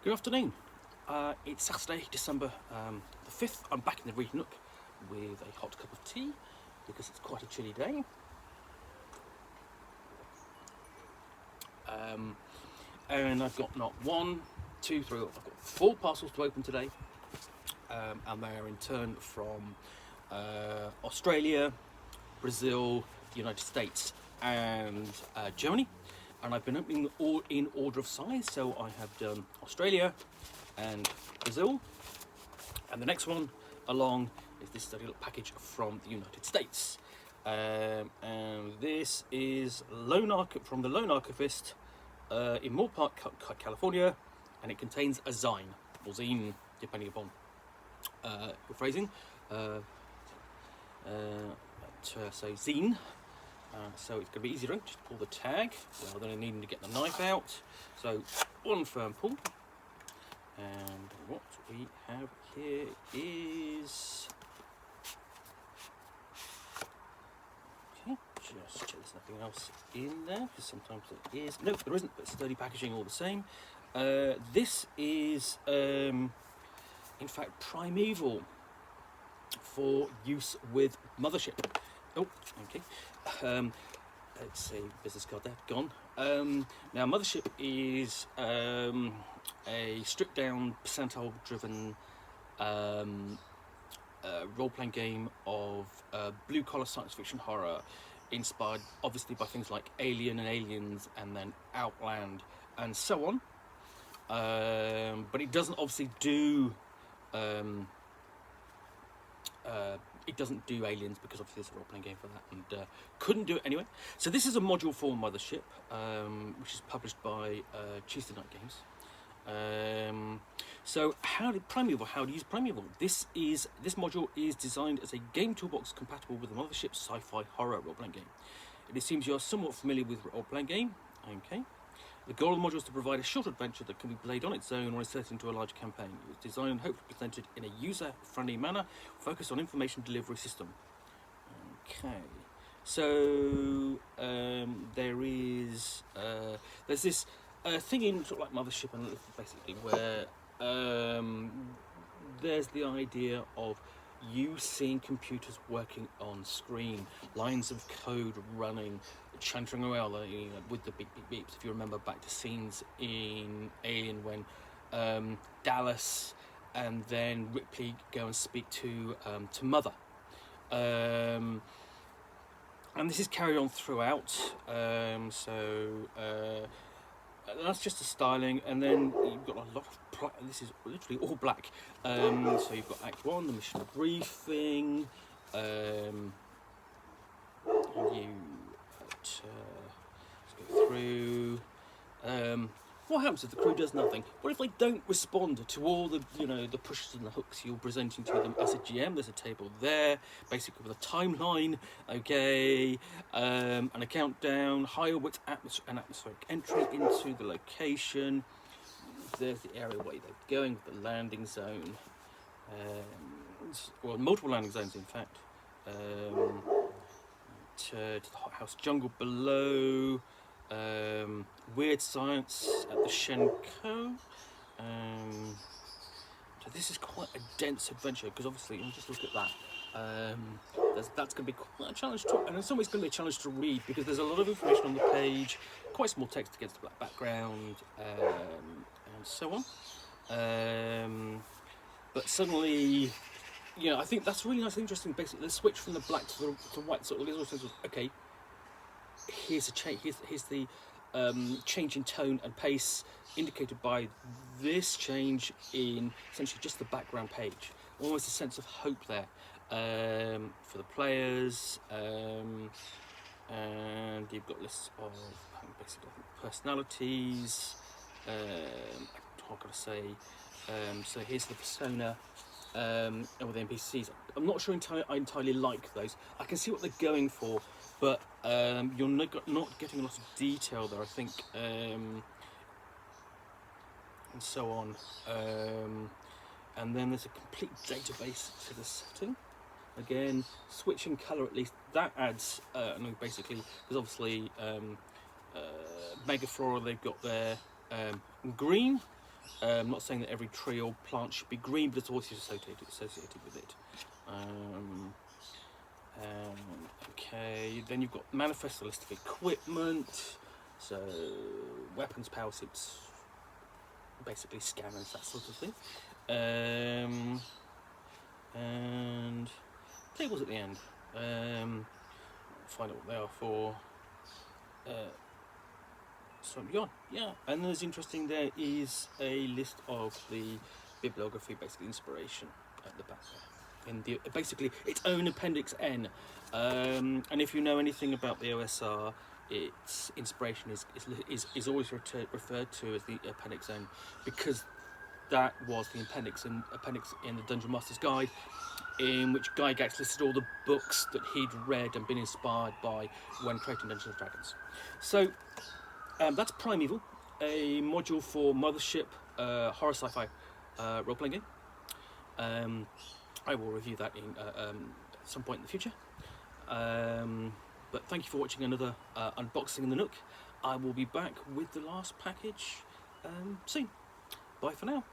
Good afternoon. It's Saturday, December the 5th. I'm back in the Reed Nook with a hot cup of tea because it's quite a chilly day. And I've got not one, two, three, I've got 4 parcels to open today. And they are in turn from Australia, Brazil, the United States and Germany. And I've been opening all in order of size, so I have done Australia and Brazil, and the next one along is this little package from the United States, and this is from the Lone Archivist in Moore Park, California, and it contains a zine, or zine, depending upon your phrasing. So zine. So it's going to be easier to just pull the tag rather than needing to get the knife out. So one firm pull, and what we have here is, okay, just check there's nothing else in there, because sometimes there is. Nope, there isn't, but sturdy packaging all the same. This is in fact Primeval for use with Mothership. Oh, okay. Let's see, business card there, gone. Now, Mothership is a stripped-down, percentile-driven role-playing game of blue-collar science fiction horror, inspired obviously by things like Alien and Aliens, and then Outland, and so on. But it doesn't obviously do. It doesn't do Aliens because obviously there's a role-playing game for that, and couldn't do it anyway. So this is a module for Mothership, which is published by Tuesday Night Games. So how do you use Primeval? This module is designed as a game toolbox compatible with the Mothership sci-fi horror role-playing game. It seems you're somewhat familiar with role-playing game. Okay. The goal of the module is to provide a short adventure that can be played on its own or inserted into a large campaign. It was designed and hopefully presented in a user-friendly manner, focused on information delivery system. Okay, so there's this thing in sort of like Mothership and basically where there's the idea of you seeing computers working on screen, lines of code running, chanting around with the beep beep beeps. If you remember back to scenes in Alien when Dallas and then Ripley go and speak to Mother, and this is carried on throughout. That's just a styling, and then you've got a lot of this is literally all black. So you've got Act 1, the mission briefing, and let's go through. What happens if the crew does nothing? What if they don't respond to all the the pushes and the hooks you're presenting to them as a GM? There's a table there, basically with a timeline, okay, and a countdown, higher width and atmospheric entry into the location. There's the area where they're going with the landing zone, well, multiple landing zones in fact. To the hothouse jungle below. Weird science at the Shenko. So this is quite a dense adventure because obviously, just look at that. That's going to be quite a challenge to, and in some ways, going to be a challenge to read because there's a lot of information on the page, quite small text against the black background, and so on. But suddenly, I think that's really nice and interesting. Basically, the switch from the black to the white sort of little sense of okay. Here's a change. Here's the change in tone and pace indicated by this change in essentially just the background page. Almost a sense of hope there for the players, and you've got lists of basically personalities. What can I say? So here's the persona. And with NPCs, I'm not sure I entirely like those. I can see what they're going for, but you're not getting a lot of detail there, I think, and so on. And then there's a complete database to the setting. Again, switching colour at least, that adds, basically, because obviously Megaflora, they've got their green, Not saying that every tree or plant should be green, but it's always associated with it. Okay, then you've got manifest a list of equipment, so weapons, power suits, basically scanners, that sort of thing, and tables at the end. Find out what they are for. So beyond, yeah, and there's interesting. There is a list of the bibliography, basically inspiration at the back there. In the basically its own Appendix N, and if you know anything about the OSR, its inspiration is always referred to as the Appendix N, because that was the appendix in the Dungeon Master's Guide, in which Gygax listed all the books that he'd read and been inspired by when creating Dungeons and Dragons. So that's Primeval, a module for Mothership, horror sci-fi role-playing game. I will review that in some point in the future. But thank you for watching another unboxing in the Nook. I will be back with the last package soon. Bye for now.